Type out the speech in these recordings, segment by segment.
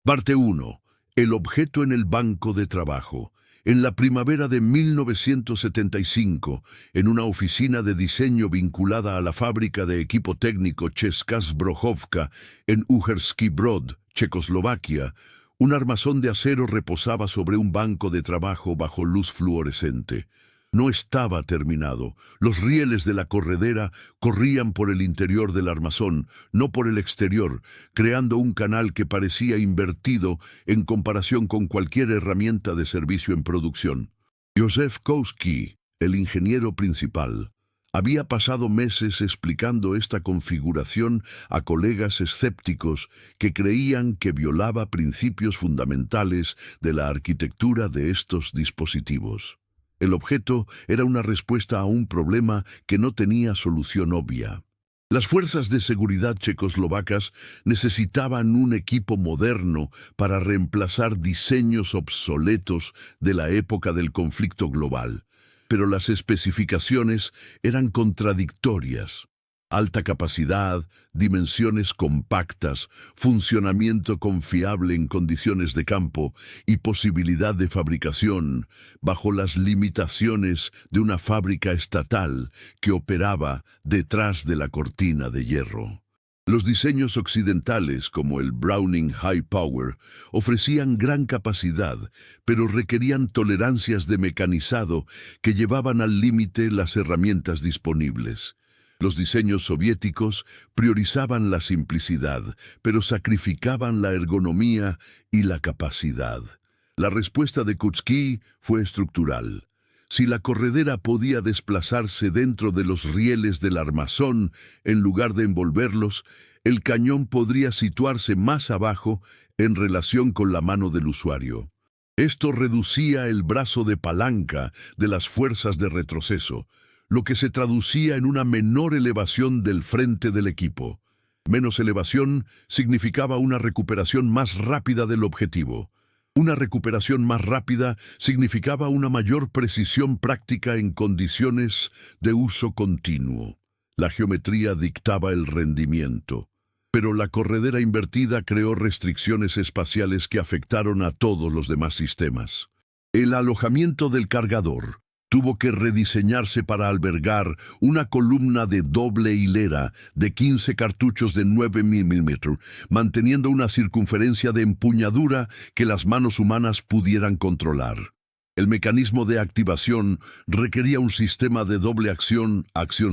Parte 1. El objeto en el banco de trabajo. En la primavera de 1975, en una oficina de diseño vinculada a la fábrica de equipo técnico Česká Zbrojovka en Uherský Brod, Checoslovaquia, un armazón de acero reposaba sobre un banco de trabajo bajo luz fluorescente. No estaba terminado. Los rieles de la corredera corrían por el interior del armazón, no por el exterior, creando un canal que parecía invertido en comparación con cualquier herramienta de servicio en producción. Józef Kouski, el ingeniero principal, había pasado meses explicando esta configuración a colegas escépticos que creían que violaba principios fundamentales de la arquitectura de estos dispositivos. El objeto era una respuesta a un problema que no tenía solución obvia. Las fuerzas de seguridad checoslovacas necesitaban un equipo moderno para reemplazar diseños obsoletos de la época del conflicto global, pero las especificaciones eran contradictorias. Alta capacidad, dimensiones compactas, funcionamiento confiable en condiciones de campo y posibilidad de fabricación bajo las limitaciones de una fábrica estatal que operaba detrás de la cortina de hierro. Los diseños occidentales, como el Browning High Power, ofrecían gran capacidad, pero requerían tolerancias de mecanizado que llevaban al límite las herramientas disponibles. Los diseños soviéticos priorizaban la simplicidad, pero sacrificaban la ergonomía y la capacidad. La respuesta de Kouski fue estructural. Si la corredera podía desplazarse dentro de los rieles del armazón, en lugar de envolverlos, el cañón podría situarse más abajo en relación con la mano del usuario. Esto reducía el brazo de palanca de las fuerzas de retroceso, lo que se traducía en una menor elevación del frente del equipo. Menos elevación significaba una recuperación más rápida del objetivo. Una recuperación más rápida significaba una mayor precisión práctica en condiciones de uso continuo. La geometría dictaba el rendimiento, pero la corredera invertida creó restricciones espaciales que afectaron a todos los demás sistemas. El alojamiento del cargador tuvo que rediseñarse para albergar una columna de doble hilera de 15 cartuchos de 9 mm, manteniendo una circunferencia de empuñadura que las manos humanas pudieran controlar. El mecanismo de activación requería un sistema de doble acción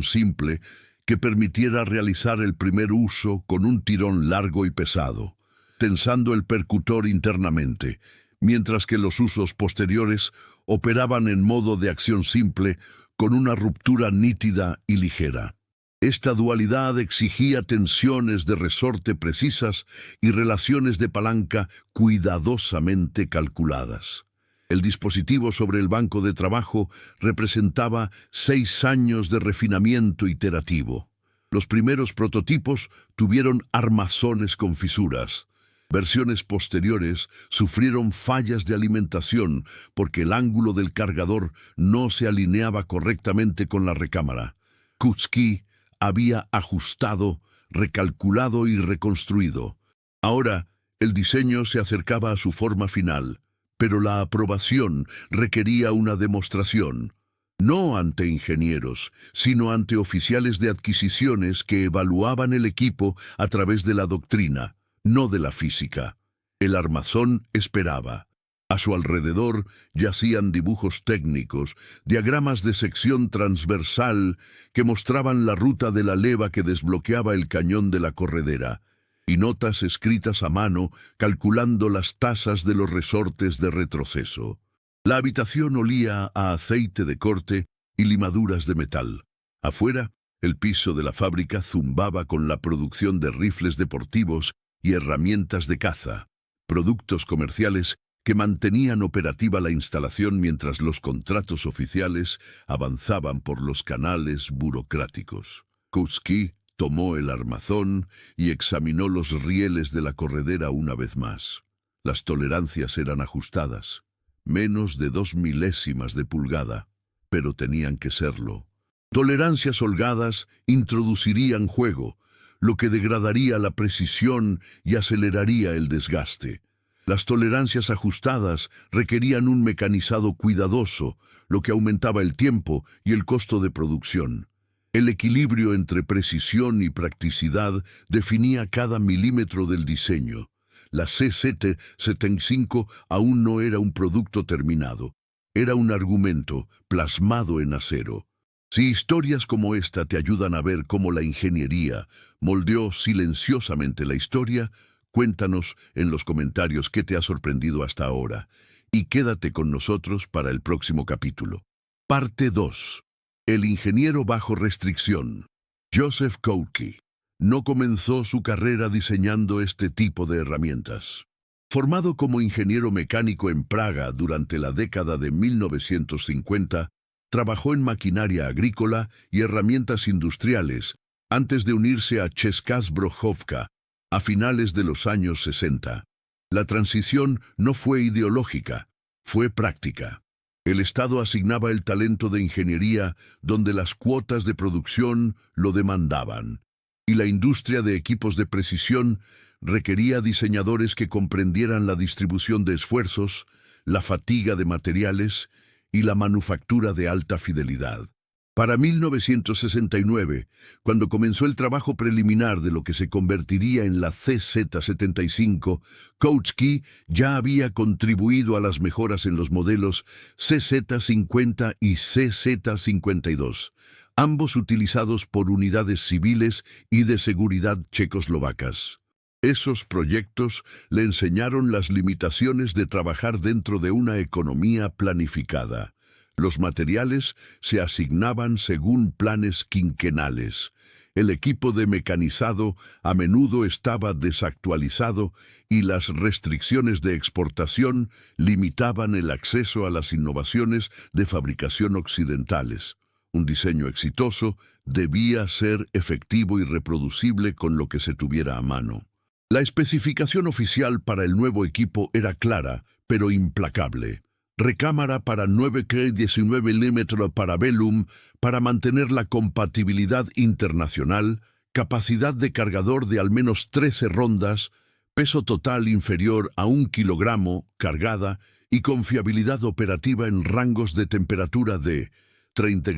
simple, que permitiera realizar el primer uso con un tirón largo y pesado, tensando el percutor internamente, mientras que los usos posteriores operaban en modo de acción simple con una ruptura nítida y ligera. Esta dualidad exigía tensiones de resorte precisas y relaciones de palanca cuidadosamente calculadas. El dispositivo sobre el banco de trabajo representaba 6 años de refinamiento iterativo. Los primeros prototipos tuvieron armazones con fisuras. Versiones posteriores sufrieron fallas de alimentación porque el ángulo del cargador no se alineaba correctamente con la recámara. Kouski había ajustado, recalculado y reconstruido. Ahora, el diseño se acercaba a su forma final, pero la aprobación requería una demostración, no ante ingenieros, sino ante oficiales de adquisiciones que evaluaban el equipo a través de la doctrina, no de la física. El armazón esperaba. A su alrededor yacían dibujos técnicos, diagramas de sección transversal que mostraban la ruta de la leva que desbloqueaba el cañón de la corredera, y notas escritas a mano calculando las tasas de los resortes de retroceso. La habitación olía a aceite de corte y limaduras de metal. Afuera, el piso de la fábrica zumbaba con la producción de rifles deportivos y herramientas de caza, productos comerciales que mantenían operativa la instalación mientras los contratos oficiales avanzaban por los canales burocráticos. Kouski tomó el armazón y examinó los rieles de la corredera una vez más. Las tolerancias eran ajustadas, menos de 2 milésimas de pulgada, pero tenían que serlo. Tolerancias holgadas introducirían juego, lo que degradaría la precisión y aceleraría el desgaste. Las tolerancias ajustadas requerían un mecanizado cuidadoso, lo que aumentaba el tiempo y el costo de producción. El equilibrio entre precisión y practicidad definía cada milímetro del diseño. La CZ75 aún no era un producto terminado. Era un argumento plasmado en acero. Si historias como esta te ayudan a ver cómo la ingeniería moldeó silenciosamente la historia, cuéntanos en los comentarios qué te ha sorprendido hasta ahora. Y quédate con nosotros para el próximo capítulo. Parte 2. El ingeniero bajo restricción. Joseph Koudky no comenzó su carrera diseñando este tipo de herramientas. Formado como ingeniero mecánico en Praga durante la década de 1950, trabajó en maquinaria agrícola y herramientas industriales antes de unirse a Česká zbrojovka a finales de los años 60. La transición no fue ideológica, fue práctica. El Estado asignaba el talento de ingeniería donde las cuotas de producción lo demandaban, y la industria de equipos de precisión requería diseñadores que comprendieran la distribución de esfuerzos, la fatiga de materiales y la manufactura de alta fidelidad. Para 1969, cuando comenzó el trabajo preliminar de lo que se convertiría en la CZ75, Koudky ya había contribuido a las mejoras en los modelos CZ50 y CZ52, ambos utilizados por unidades civiles y de seguridad checoslovacas. Esos proyectos le enseñaron las limitaciones de trabajar dentro de una economía planificada. Los materiales se asignaban según planes quinquenales. El equipo de mecanizado a menudo estaba desactualizado y las restricciones de exportación limitaban el acceso a las innovaciones de fabricación occidentales. Un diseño exitoso debía ser efectivo y reproducible con lo que se tuviera a mano. La especificación oficial para el nuevo equipo era clara, pero implacable. Recámara para 9K 19 mm Parabellum para mantener la compatibilidad internacional, capacidad de cargador de al menos 13 rondas, peso total inferior a 1 kilogramo cargada y confiabilidad operativa en rangos de temperatura de 30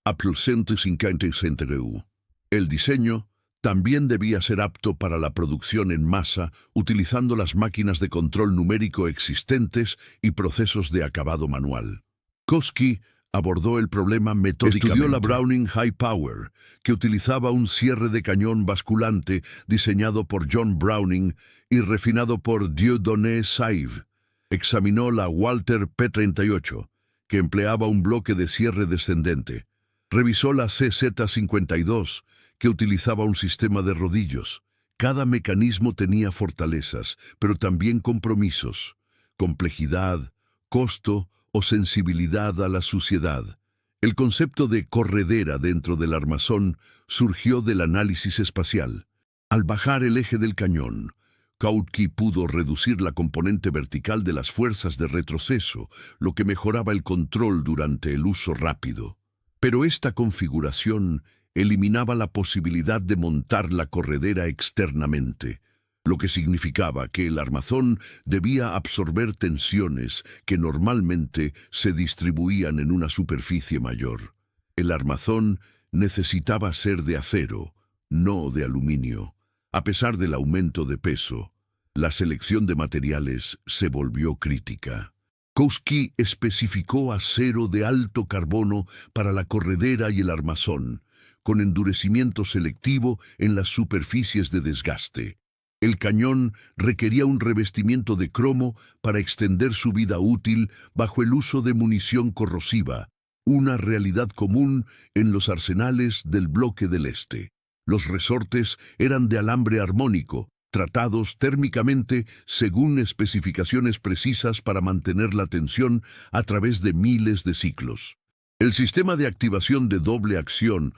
a +150°C. El diseño también debía ser apto para la producción en masa, utilizando las máquinas de control numérico existentes y procesos de acabado manual. Koudky abordó el problema metódicamente. Estudió la Browning High Power, que utilizaba un cierre de cañón basculante diseñado por John Browning y refinado por Dieudonné Saive. Examinó la Walter P38, que empleaba un bloque de cierre descendente. Revisó la CZ52, que utilizaba un sistema de rodillos. Cada mecanismo tenía fortalezas, pero también compromisos, complejidad, costo o sensibilidad a la suciedad. El concepto de corredera dentro del armazón surgió del análisis espacial. Al bajar el eje del cañón, Koudky pudo reducir la componente vertical de las fuerzas de retroceso, lo que mejoraba el control durante el uso rápido. Pero esta configuración eliminaba la posibilidad de montar la corredera externamente, lo que significaba que el armazón debía absorber tensiones que normalmente se distribuían en una superficie mayor. El armazón necesitaba ser de acero, no de aluminio. A pesar del aumento de peso, la selección de materiales se volvió crítica. Koudky especificó acero de alto carbono para la corredera y el armazón, con endurecimiento selectivo en las superficies de desgaste. El cañón requería un revestimiento de cromo para extender su vida útil bajo el uso de munición corrosiva, una realidad común en los arsenales del bloque del Este. Los resortes eran de alambre armónico, tratados térmicamente según especificaciones precisas para mantener la tensión a través de miles de ciclos. El sistema de activación de doble acción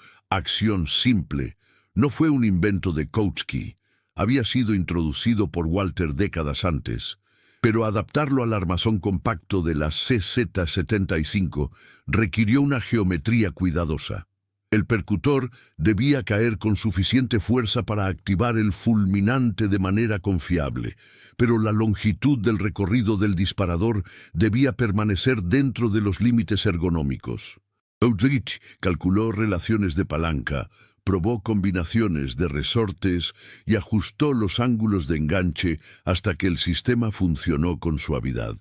simple, no fue un invento de Koudky. Había sido introducido por Walter décadas antes, pero adaptarlo al armazón compacto de la CZ75 requirió una geometría cuidadosa. El percutor debía caer con suficiente fuerza para activar el fulminante de manera confiable, pero la longitud del recorrido del disparador debía permanecer dentro de los límites ergonómicos. Outreach calculó relaciones de palanca, probó combinaciones de resortes y ajustó los ángulos de enganche hasta que el sistema funcionó con suavidad.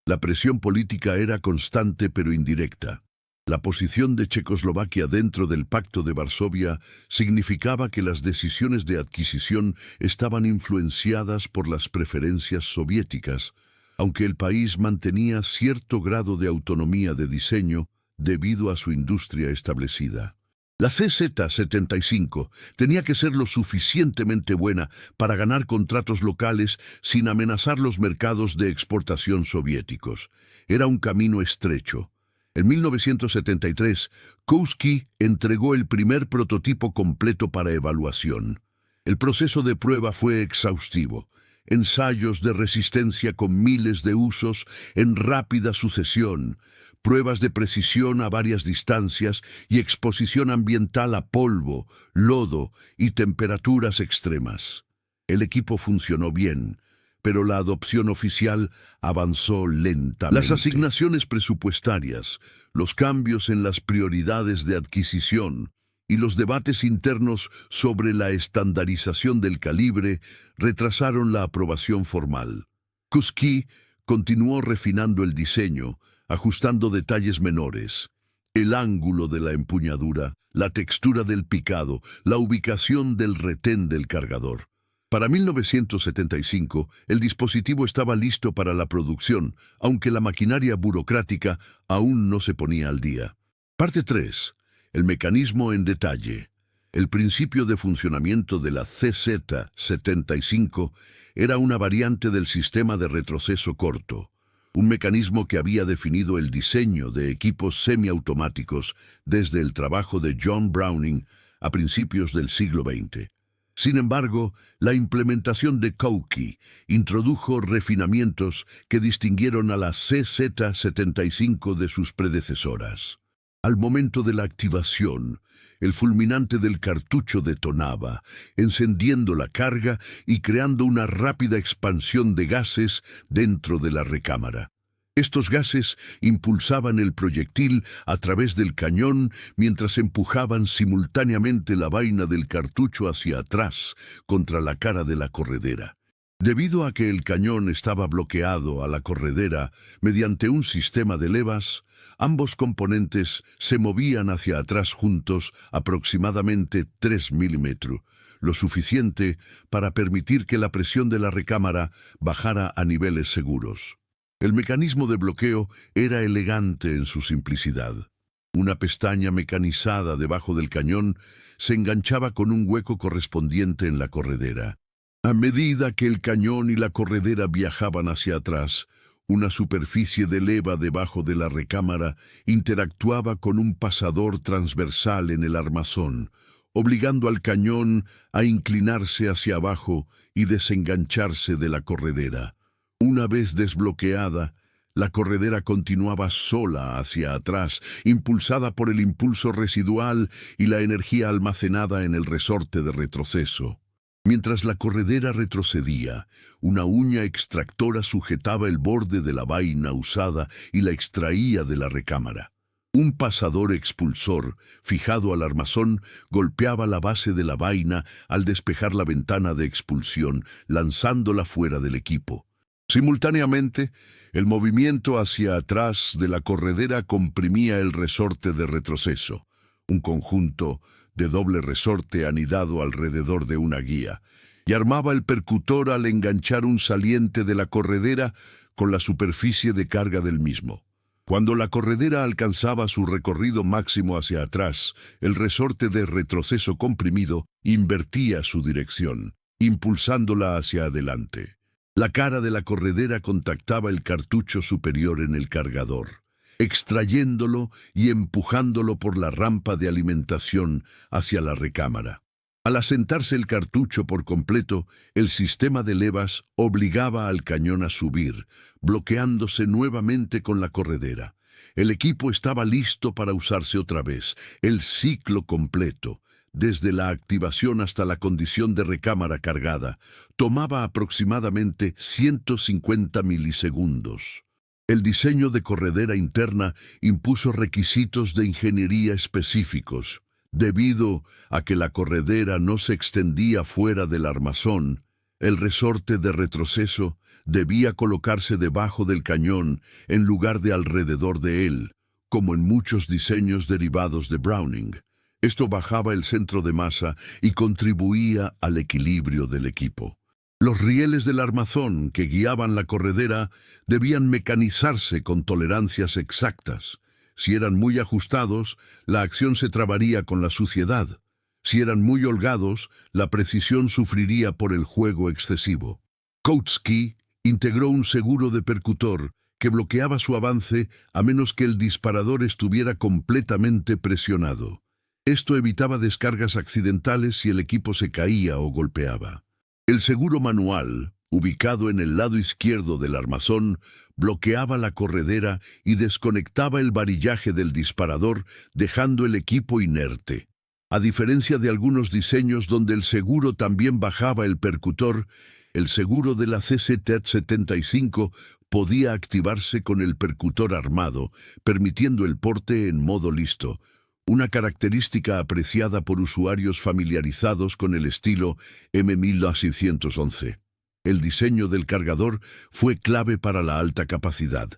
La presión política era constante pero indirecta. La posición de Checoslovaquia dentro del Pacto de Varsovia significaba que las decisiones de adquisición estaban influenciadas por las preferencias soviéticas, aunque el país mantenía cierto grado de autonomía de diseño debido a su industria establecida. La CZ-75 tenía que ser lo suficientemente buena para ganar contratos locales sin amenazar los mercados de exportación soviéticos. Era un camino estrecho. En 1973, Kousky entregó el primer prototipo completo para evaluación. El proceso de prueba fue exhaustivo. Ensayos de resistencia con miles de usos en rápida sucesión, pruebas de precisión a varias distancias y exposición ambiental a polvo, lodo y temperaturas extremas. El equipo funcionó bien, pero la adopción oficial avanzó lentamente. Las asignaciones presupuestarias, los cambios en las prioridades de adquisición y los debates internos sobre la estandarización del calibre retrasaron la aprobación formal. Kousky continuó refinando el diseño, ajustando detalles menores. El ángulo de la empuñadura, la textura del picado, la ubicación del retén del cargador. Para 1975, el dispositivo estaba listo para la producción, aunque la maquinaria burocrática aún no se ponía al día. Parte 3. El mecanismo en detalle. El principio de funcionamiento de la CZ-75 era una variante del sistema de retroceso corto, un mecanismo que había definido el diseño de equipos semiautomáticos desde el trabajo de John Browning a principios del siglo XX. Sin embargo, la implementación de Kousky introdujo refinamientos que distinguieron a la CZ-75 de sus predecesoras. Al momento de la activación, el fulminante del cartucho detonaba, encendiendo la carga y creando una rápida expansión de gases dentro de la recámara. Estos gases impulsaban el proyectil a través del cañón mientras empujaban simultáneamente la vaina del cartucho hacia atrás contra la cara de la corredera. Debido a que el cañón estaba bloqueado a la corredera mediante un sistema de levas, ambos componentes se movían hacia atrás juntos aproximadamente 3 milímetros, lo suficiente para permitir que la presión de la recámara bajara a niveles seguros. El mecanismo de bloqueo era elegante en su simplicidad. Una pestaña mecanizada debajo del cañón se enganchaba con un hueco correspondiente en la corredera. A medida que el cañón y la corredera viajaban hacia atrás, una superficie de leva debajo de la recámara interactuaba con un pasador transversal en el armazón, obligando al cañón a inclinarse hacia abajo y desengancharse de la corredera. Una vez desbloqueada, la corredera continuaba sola hacia atrás, impulsada por el impulso residual y la energía almacenada en el resorte de retroceso. Mientras la corredera retrocedía, una uña extractora sujetaba el borde de la vaina usada y la extraía de la recámara. Un pasador expulsor, fijado al armazón, golpeaba la base de la vaina al despejar la ventana de expulsión, lanzándola fuera del equipo. Simultáneamente, el movimiento hacia atrás de la corredera comprimía el resorte de retroceso, un conjunto de doble resorte anidado alrededor de una guía, y armaba el percutor al enganchar un saliente de la corredera con la superficie de carga del mismo. Cuando la corredera alcanzaba su recorrido máximo hacia atrás, el resorte de retroceso comprimido invertía su dirección, impulsándola hacia adelante. La cara de la corredera contactaba el cartucho superior en el cargador, extrayéndolo y empujándolo por la rampa de alimentación hacia la recámara. Al asentarse el cartucho por completo, el sistema de levas obligaba al cañón a subir, bloqueándose nuevamente con la corredera. El equipo estaba listo para usarse otra vez, el ciclo completo. Desde la activación hasta la condición de recámara cargada, tomaba aproximadamente 150 milisegundos. El diseño de corredera interna impuso requisitos de ingeniería específicos. Debido a que la corredera no se extendía fuera del armazón, el resorte de retroceso debía colocarse debajo del cañón en lugar de alrededor de él, como en muchos diseños derivados de Browning. Esto bajaba el centro de masa y contribuía al equilibrio del equipo. Los rieles del armazón que guiaban la corredera debían mecanizarse con tolerancias exactas. Si eran muy ajustados, la acción se trabaría con la suciedad. Si eran muy holgados, la precisión sufriría por el juego excesivo. Kautsky integró un seguro de percutor que bloqueaba su avance a menos que el disparador estuviera completamente presionado. Esto evitaba descargas accidentales si el equipo se caía o golpeaba. El seguro manual, ubicado en el lado izquierdo del armazón, bloqueaba la corredera y desconectaba el varillaje del disparador, dejando el equipo inerte. A diferencia de algunos diseños donde el seguro también bajaba el percutor, el seguro de la CZ-75 podía activarse con el percutor armado, permitiendo el porte en modo listo, una característica apreciada por usuarios familiarizados con el estilo M1611. El diseño del cargador fue clave para la alta capacidad.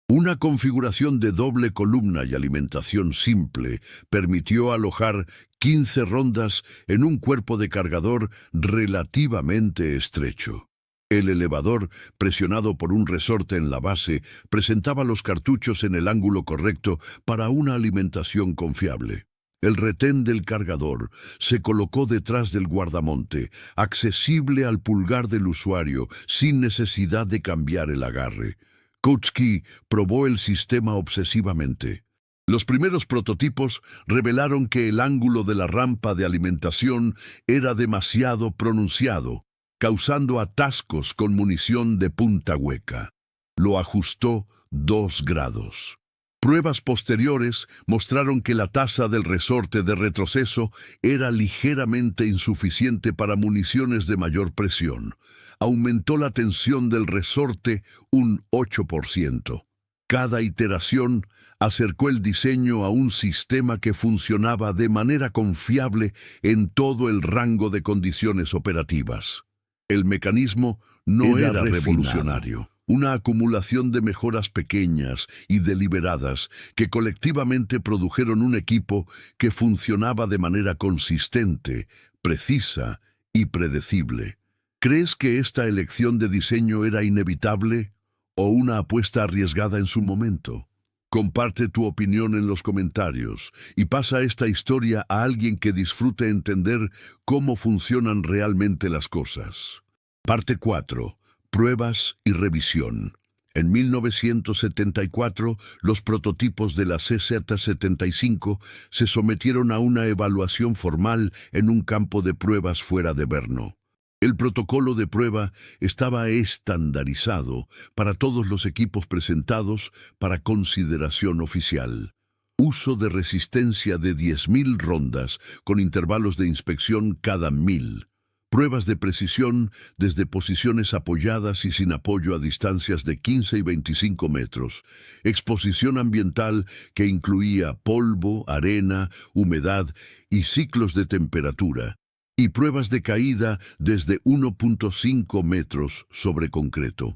Una configuración de doble columna y alimentación simple permitió alojar 15 rondas en un cuerpo de cargador relativamente estrecho. El elevador, presionado por un resorte en la base, presentaba los cartuchos en el ángulo correcto para una alimentación confiable. El retén del cargador se colocó detrás del guardamonte, accesible al pulgar del usuario, sin necesidad de cambiar el agarre. Kautsky probó el sistema obsesivamente. Los primeros prototipos revelaron que el ángulo de la rampa de alimentación era demasiado pronunciado, causando atascos con munición de punta hueca. Lo ajustó 2 grados. Pruebas posteriores mostraron que la tasa del resorte de retroceso era ligeramente insuficiente para municiones de mayor presión. Aumentó la tensión del resorte un 8%. Cada iteración acercó el diseño a un sistema que funcionaba de manera confiable en todo el rango de condiciones operativas. El mecanismo no era revolucionario, una acumulación de mejoras pequeñas y deliberadas que colectivamente produjeron un equipo que funcionaba de manera consistente, precisa y predecible. ¿Crees que esta elección de diseño era inevitable o una apuesta arriesgada en su momento? Comparte tu opinión en los comentarios y pasa esta historia a alguien que disfrute entender cómo funcionan realmente las cosas. Parte 4. Pruebas y revisión. En 1974, los prototipos de la CZ-75 se sometieron a una evaluación formal en un campo de pruebas fuera de Brno. El protocolo de prueba estaba estandarizado para todos los equipos presentados para consideración oficial. Uso de resistencia de 10.000 rondas con intervalos de inspección cada 1.000. Pruebas de precisión desde posiciones apoyadas y sin apoyo a distancias de 15 y 25 metros. Exposición ambiental que incluía polvo, arena, humedad y ciclos de temperatura. Y pruebas de caída desde 1.5 metros sobre concreto.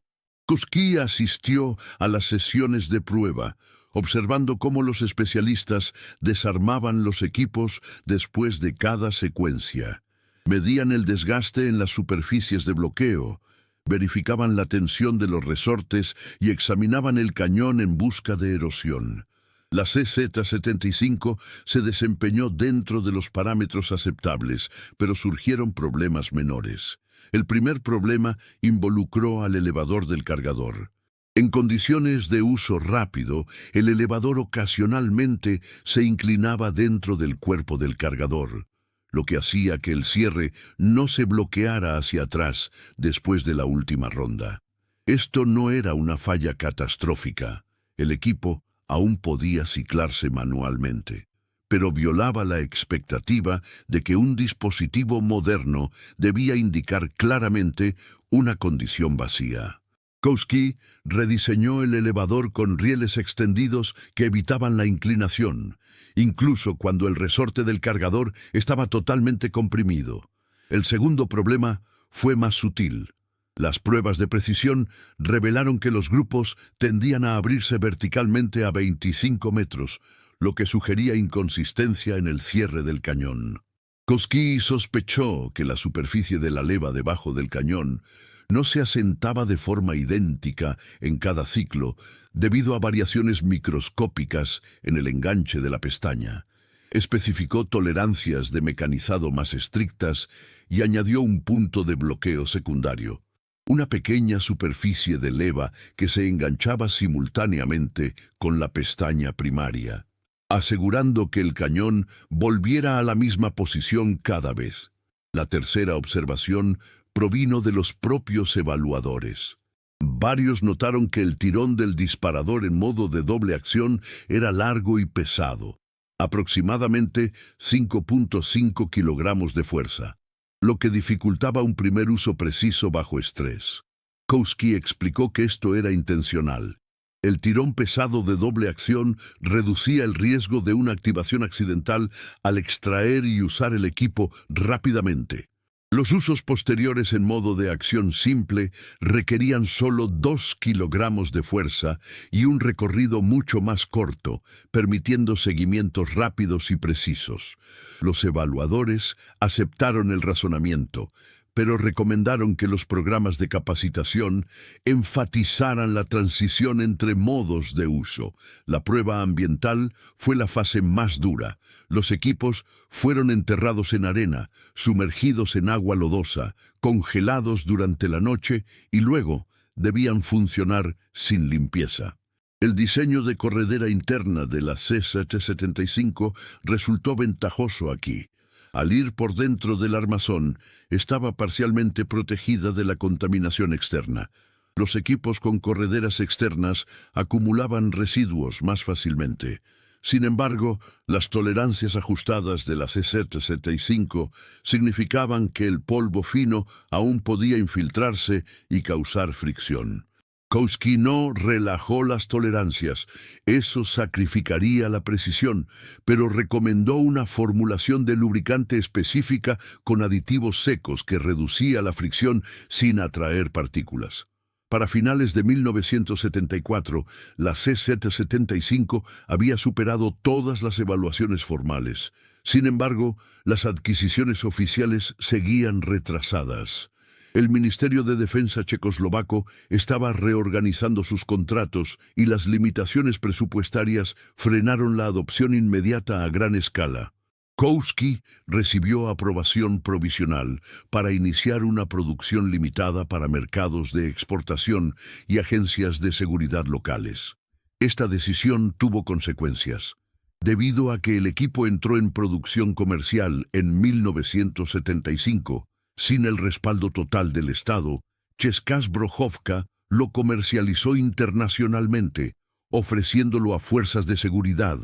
Kautsky asistió a las sesiones de prueba, observando cómo los especialistas desarmaban los equipos después de cada secuencia. Medían el desgaste en las superficies de bloqueo, verificaban la tensión de los resortes y examinaban el cañón en busca de erosión. La CZ-75 se desempeñó dentro de los parámetros aceptables, pero surgieron problemas menores. El primer problema involucró al elevador del cargador. En condiciones de uso rápido, el elevador ocasionalmente se inclinaba dentro del cuerpo del cargador, lo que hacía que el cierre no se bloqueara hacia atrás después de la última ronda. Esto no era una falla catastrófica. El equipo aún podía ciclarse manualmente, pero violaba la expectativa de que un dispositivo moderno debía indicar claramente una condición vacía. Kowski rediseñó el elevador con rieles extendidos que evitaban la inclinación, incluso cuando el resorte del cargador estaba totalmente comprimido. El segundo problema fue más sutil. Las pruebas de precisión revelaron que los grupos tendían a abrirse verticalmente a 25 metros, lo que sugería inconsistencia en el cierre del cañón. Kowski sospechó que la superficie de la leva debajo del cañón no se asentaba de forma idéntica en cada ciclo debido a variaciones microscópicas en el enganche de la pestaña. Especificó tolerancias de mecanizado más estrictas y añadió un punto de bloqueo secundario, una pequeña superficie de leva que se enganchaba simultáneamente con la pestaña primaria, asegurando que el cañón volviera a la misma posición cada vez. La tercera observación provino de los propios evaluadores. Varios notaron que el tirón del disparador en modo de doble acción era largo y pesado, aproximadamente 5.5 kilogramos de fuerza, lo que dificultaba un primer uso preciso bajo estrés. Kowski explicó que esto era intencional. El tirón pesado de doble acción reducía el riesgo de una activación accidental al extraer y usar el equipo rápidamente. Los usos posteriores en modo de acción simple requerían solo 2 kilogramos de fuerza y un recorrido mucho más corto, permitiendo seguimientos rápidos y precisos. Los evaluadores aceptaron el razonamiento, pero recomendaron que los programas de capacitación enfatizaran la transición entre modos de uso. La prueba ambiental fue la fase más dura. Los equipos fueron enterrados en arena, sumergidos en agua lodosa, congelados durante la noche y luego debían funcionar sin limpieza. El diseño de corredera interna de la C-775 resultó ventajoso aquí. Al ir por dentro del armazón, estaba parcialmente protegida de la contaminación externa. Los equipos con correderas externas acumulaban residuos más fácilmente. Sin embargo, las tolerancias ajustadas de la C-775 significaban que el polvo fino aún podía infiltrarse y causar fricción. Kowski no relajó las tolerancias, eso sacrificaría la precisión, pero recomendó una formulación de lubricante específica con aditivos secos que reducía la fricción sin atraer partículas. Para finales de 1974, la C-775 había superado todas las evaluaciones formales. Sin embargo, las adquisiciones oficiales seguían retrasadas. El Ministerio de Defensa checoslovaco estaba reorganizando sus contratos y las limitaciones presupuestarias frenaron la adopción inmediata a gran escala. Kowski recibió aprobación provisional para iniciar una producción limitada para mercados de exportación y agencias de seguridad locales. Esta decisión tuvo consecuencias. Debido a que el equipo entró en producción comercial en 1975, sin el respaldo total del Estado, CSKA Zbrojovka lo comercializó internacionalmente, ofreciéndolo a fuerzas de seguridad,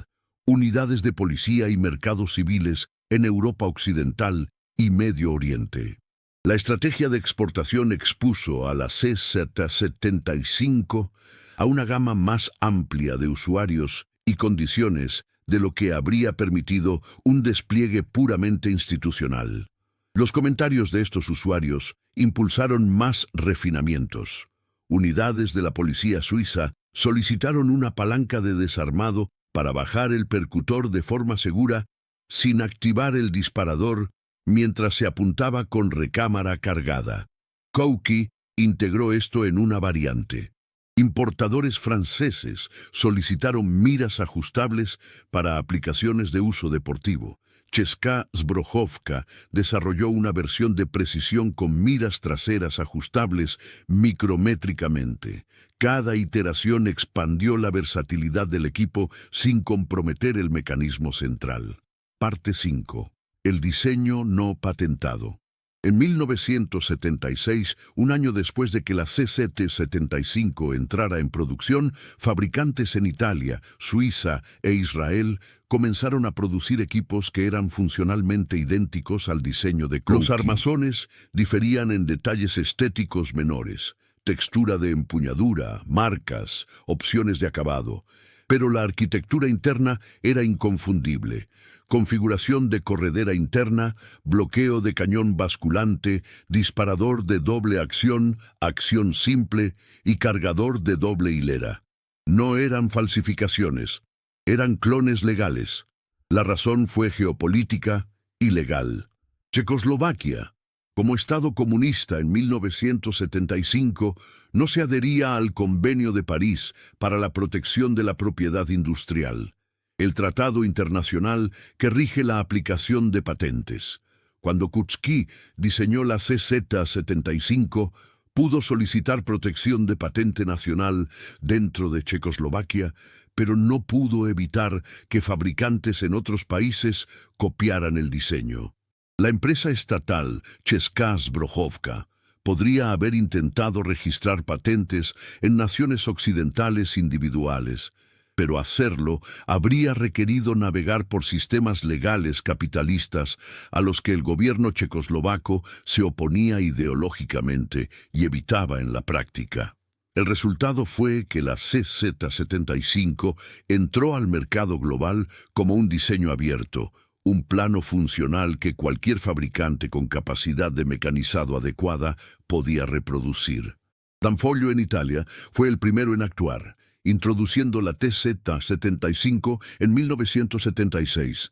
unidades de policía y mercados civiles en Europa Occidental y Medio Oriente. La estrategia de exportación expuso a la C-775 a una gama más amplia de usuarios y condiciones de lo que habría permitido un despliegue puramente institucional. Los comentarios de estos usuarios impulsaron más refinamientos. Unidades de la policía suiza solicitaron una palanca de desarmado para bajar el percutor de forma segura sin activar el disparador mientras se apuntaba con recámara cargada. Kowski integró esto en una variante. Importadores franceses solicitaron miras ajustables para aplicaciones de uso deportivo. CSKA Zbrojovka desarrolló una versión de precisión con miras traseras ajustables micrométricamente. Cada iteración expandió la versatilidad del equipo sin comprometer el mecanismo central. Parte 5. El diseño no patentado. En 1976, un año después de que la CZ-75 entrara en producción, fabricantes en Italia, Suiza e Israel comenzaron a producir equipos que eran funcionalmente idénticos al diseño de Kouchki. Los armazones diferían en detalles estéticos menores, textura de empuñadura, marcas, opciones de acabado, pero la arquitectura interna era inconfundible. Configuración de corredera interna, bloqueo de cañón basculante, disparador de doble acción, acción simple y cargador de doble hilera. No eran falsificaciones, eran clones legales. La razón fue geopolítica y legal. Checoslovaquia, como Estado comunista en 1975, no se adhería al Convenio de París para la protección de la propiedad industrial, el tratado internacional que rige la aplicación de patentes. Cuando Kouchki diseñó la CZ-75, pudo solicitar protección de patente nacional dentro de Checoslovaquia, pero no pudo evitar que fabricantes en otros países copiaran el diseño. La empresa estatal Česká Zbrojovka podría haber intentado registrar patentes en naciones occidentales individuales, pero hacerlo habría requerido navegar por sistemas legales capitalistas a los que el gobierno checoslovaco se oponía ideológicamente y evitaba en la práctica. El resultado fue que la CZ-75 entró al mercado global como un diseño abierto, un plano funcional que cualquier fabricante con capacidad de mecanizado adecuada podía reproducir. Danfoglio en Italia fue el primero en actuar, introduciendo la TZ-75 en 1976.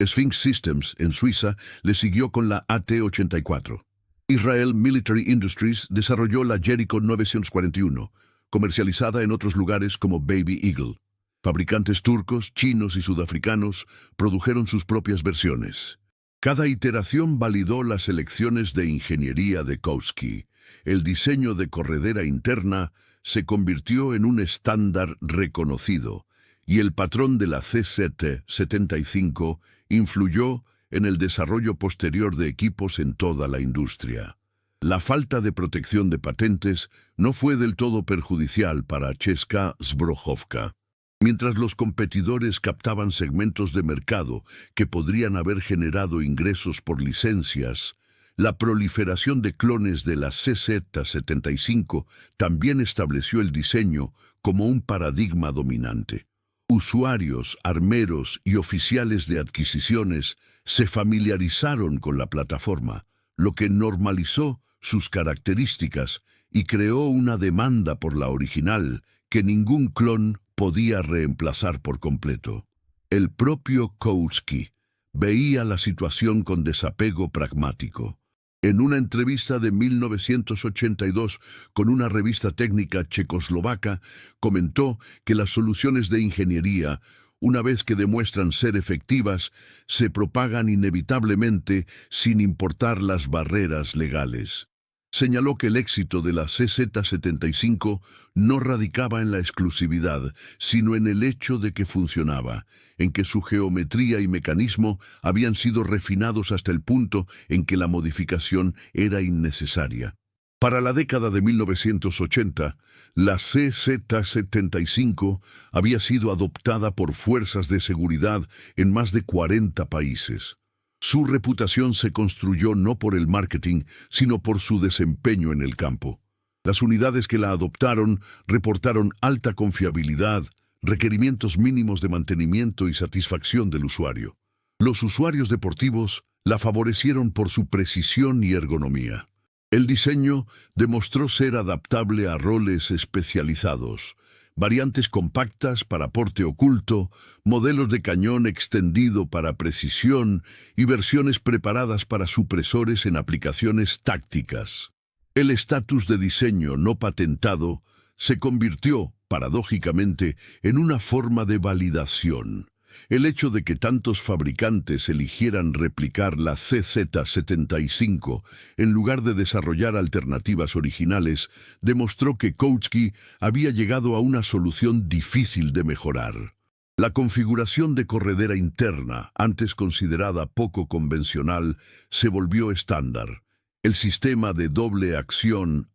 Sphinx Systems en Suiza le siguió con la AT-84. Israel Military Industries desarrolló la Jericho 941, comercializada en otros lugares como Baby Eagle. Fabricantes turcos, chinos y sudafricanos produjeron sus propias versiones. Cada iteración validó las elecciones de ingeniería de Kouchki. El diseño de corredera interna se convirtió en un estándar reconocido, y el patrón de la CZ-75 influyó en el desarrollo posterior de equipos en toda la industria. La falta de protección de patentes no fue del todo perjudicial para Česká Zbrojovka. Mientras los competidores captaban segmentos de mercado que podrían haber generado ingresos por licencias, la proliferación de clones de la CZ-75 también estableció el diseño como un paradigma dominante. Usuarios, armeros y oficiales de adquisiciones se familiarizaron con la plataforma, lo que normalizó sus características y creó una demanda por la original que ningún clon podía reemplazar por completo. El propio Kouchki veía la situación con desapego pragmático. En una entrevista de 1982 con una revista técnica checoslovaca, comentó que las soluciones de ingeniería, una vez que demuestran ser efectivas, se propagan inevitablemente sin importar las barreras legales. Señaló que el éxito de la CZ-75 no radicaba en la exclusividad, sino en el hecho de que funcionaba, en que su geometría y mecanismo habían sido refinados hasta el punto en que la modificación era innecesaria. Para la década de 1980, la CZ-75 había sido adoptada por fuerzas de seguridad en más de 40 países. Su reputación se construyó no por el marketing, sino por su desempeño en el campo. Las unidades que la adoptaron reportaron alta confiabilidad, requerimientos mínimos de mantenimiento y satisfacción del usuario. Los usuarios deportivos la favorecieron por su precisión y ergonomía. El diseño demostró ser adaptable a roles especializados, variantes compactas para porte oculto, modelos de cañón extendido para precisión y versiones preparadas para supresores en aplicaciones tácticas. El estatus de diseño no patentado se convirtió, paradójicamente, en una forma de validación. El hecho de que tantos fabricantes eligieran replicar la CZ-75 en lugar de desarrollar alternativas originales demostró que Kouchki había llegado a una solución difícil de mejorar. La configuración de corredera interna, antes considerada poco convencional, se volvió estándar. El sistema de doble acción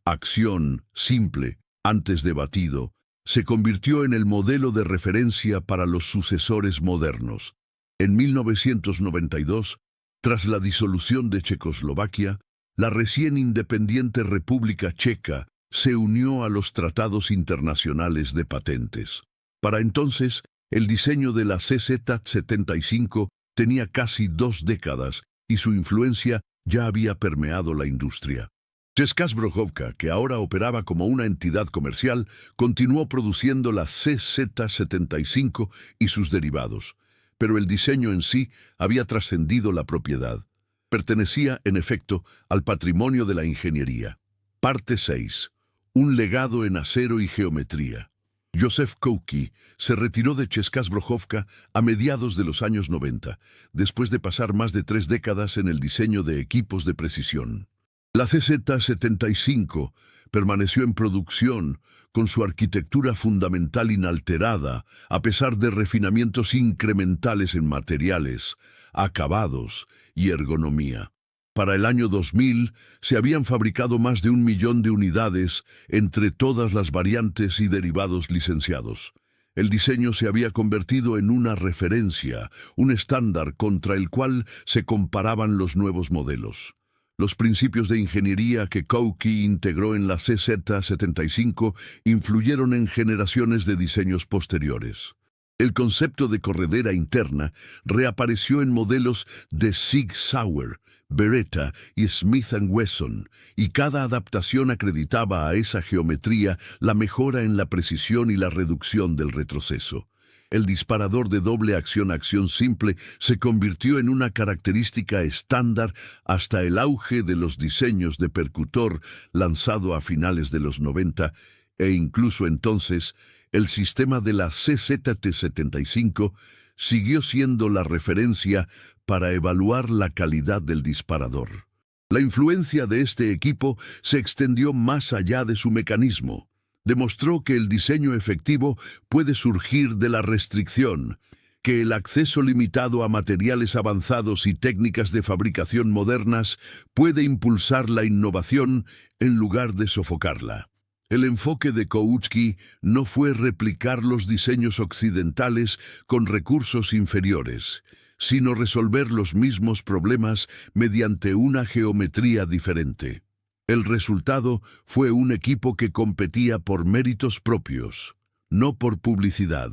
simple, antes de batido, se convirtió en el modelo de referencia para los sucesores modernos. En 1992, tras la disolución de Checoslovaquia, la recién independiente República Checa se unió a los tratados internacionales de patentes. Para entonces, el diseño de la CZ75 tenía casi 2 décadas y su influencia ya había permeado la industria. Česká zbrojovka, que ahora operaba como una entidad comercial, continuó produciendo la CZ75 y sus derivados, pero el diseño en sí había trascendido la propiedad. Pertenecía, en efecto, al patrimonio de la ingeniería. Parte 6. Un legado en acero y geometría. Józef Koucki se retiró de Česká zbrojovka a mediados de los años 90, después de pasar más de 3 décadas en el diseño de equipos de precisión. La CZ75 permaneció en producción con su arquitectura fundamental inalterada, a pesar de refinamientos incrementales en materiales, acabados y ergonomía. Para el año 2000 se habían fabricado más de 1 millón de unidades entre todas las variantes y derivados licenciados. El diseño se había convertido en una referencia, un estándar contra el cual se comparaban los nuevos modelos. Los principios de ingeniería que Koucki integró en la CZ75 influyeron en generaciones de diseños posteriores. El concepto de corredera interna reapareció en modelos de Sig Sauer, Beretta y Smith & Wesson, y cada adaptación acreditaba a esa geometría la mejora en la precisión y la reducción del retroceso. El disparador de doble acción simple se convirtió en una característica estándar hasta el auge de los diseños de percutor lanzado a finales de los 90, e incluso entonces, el sistema de la CZT75 siguió siendo la referencia para evaluar la calidad del disparador. La influencia de este equipo se extendió más allá de su mecanismo. Demostró que el diseño efectivo puede surgir de la restricción, que el acceso limitado a materiales avanzados y técnicas de fabricación modernas puede impulsar la innovación en lugar de sofocarla. El enfoque de Koucki no fue replicar los diseños occidentales con recursos inferiores, sino resolver los mismos problemas mediante una geometría diferente. El resultado fue un equipo que competía por méritos propios, no por publicidad.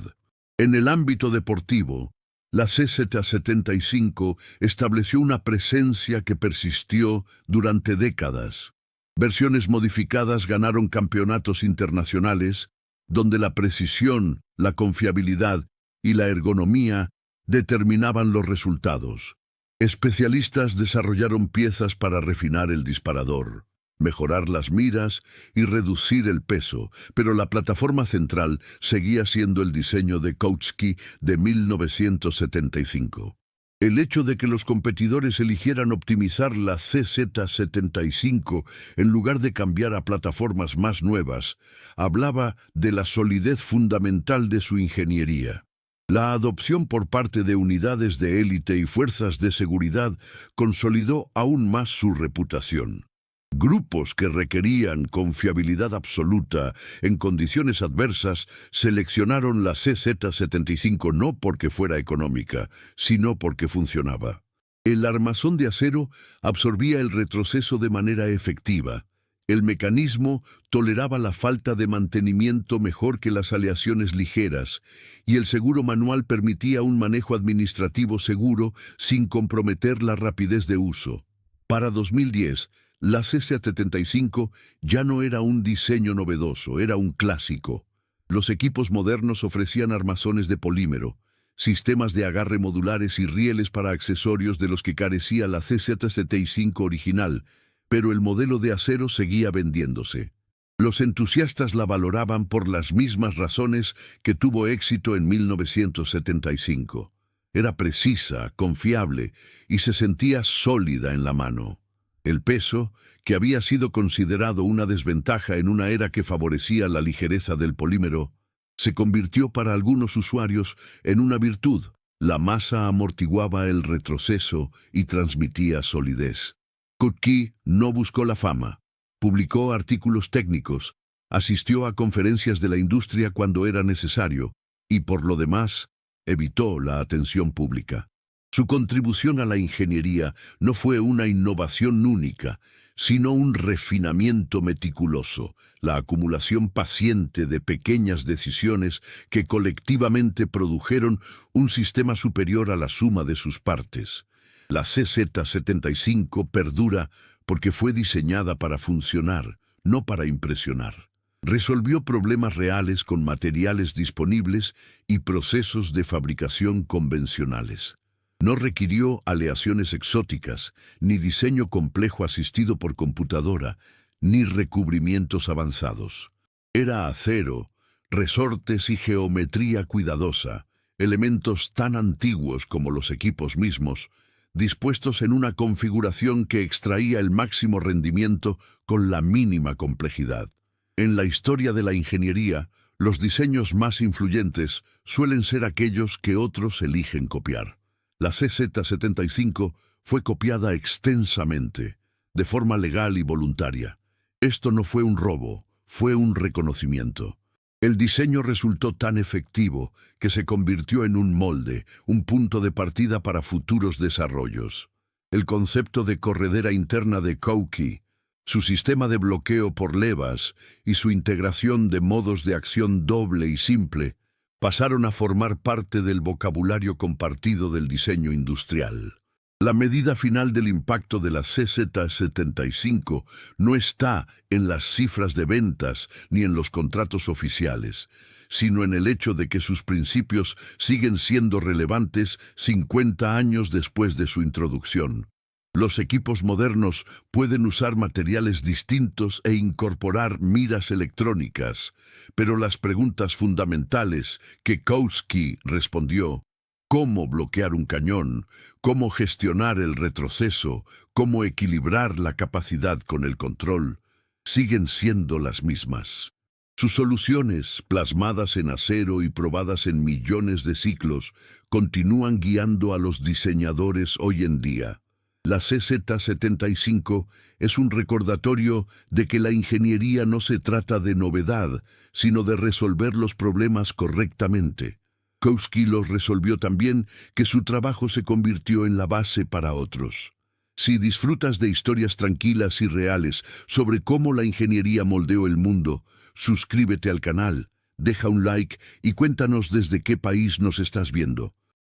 En el ámbito deportivo, la CZ75 estableció una presencia que persistió durante décadas. Versiones modificadas ganaron campeonatos internacionales, donde la precisión, la confiabilidad y la ergonomía determinaban los resultados. Especialistas desarrollaron piezas para refinar el disparador, mejorar las miras y reducir el peso, pero la plataforma central seguía siendo el diseño de Koucki de 1975. El hecho de que los competidores eligieran optimizar la CZ75 en lugar de cambiar a plataformas más nuevas, hablaba de la solidez fundamental de su ingeniería. La adopción por parte de unidades de élite y fuerzas de seguridad consolidó aún más su reputación. Grupos que requerían confiabilidad absoluta en condiciones adversas seleccionaron la CZ75 no porque fuera económica, sino porque funcionaba. El armazón de acero absorbía el retroceso de manera efectiva. El mecanismo toleraba la falta de mantenimiento mejor que las aleaciones ligeras, y el seguro manual permitía un manejo administrativo seguro sin comprometer la rapidez de uso. Para 2010, la CZ75 ya no era un diseño novedoso, era un clásico. Los equipos modernos ofrecían armazones de polímero, sistemas de agarre modulares y rieles para accesorios de los que carecía la CZ75 original, pero el modelo de acero seguía vendiéndose. Los entusiastas la valoraban por las mismas razones que tuvo éxito en 1975. Era precisa, confiable y se sentía sólida en la mano. El peso, que había sido considerado una desventaja en una era que favorecía la ligereza del polímero, se convirtió para algunos usuarios en una virtud. La masa amortiguaba el retroceso y transmitía solidez. Kautsky no buscó la fama. Publicó artículos técnicos, asistió a conferencias de la industria cuando era necesario y, por lo demás, evitó la atención pública. Su contribución a la ingeniería no fue una innovación única, sino un refinamiento meticuloso, la acumulación paciente de pequeñas decisiones que colectivamente produjeron un sistema superior a la suma de sus partes. La CZ75 perdura porque fue diseñada para funcionar, no para impresionar. Resolvió problemas reales con materiales disponibles y procesos de fabricación convencionales. No requirió aleaciones exóticas, ni diseño complejo asistido por computadora, ni recubrimientos avanzados. Era acero, resortes y geometría cuidadosa, elementos tan antiguos como los equipos mismos, dispuestos en una configuración que extraía el máximo rendimiento con la mínima complejidad. En la historia de la ingeniería, los diseños más influyentes suelen ser aquellos que otros eligen copiar. La CZ75 fue copiada extensamente, de forma legal y voluntaria. Esto no fue un robo, fue un reconocimiento. El diseño resultó tan efectivo que se convirtió en un molde, un punto de partida para futuros desarrollos. El concepto de corredera interna de Kautsky, su sistema de bloqueo por levas y su integración de modos de acción doble y simple pasaron a formar parte del vocabulario compartido del diseño industrial. La medida final del impacto de la CZ75 no está en las cifras de ventas ni en los contratos oficiales, sino en el hecho de que sus principios siguen siendo relevantes 50 años después de su introducción. Los equipos modernos pueden usar materiales distintos e incorporar miras electrónicas, pero las preguntas fundamentales que Kautsky respondió, cómo bloquear un cañón, cómo gestionar el retroceso, cómo equilibrar la capacidad con el control, siguen siendo las mismas. Sus soluciones, plasmadas en acero y probadas en millones de ciclos, continúan guiando a los diseñadores hoy en día. La CZ75 es un recordatorio de que la ingeniería no se trata de novedad, sino de resolver los problemas correctamente. Kautsky los resolvió tan bien que su trabajo se convirtió en la base para otros. Si disfrutas de historias tranquilas y reales sobre cómo la ingeniería moldeó el mundo, suscríbete al canal, deja un like y cuéntanos desde qué país nos estás viendo.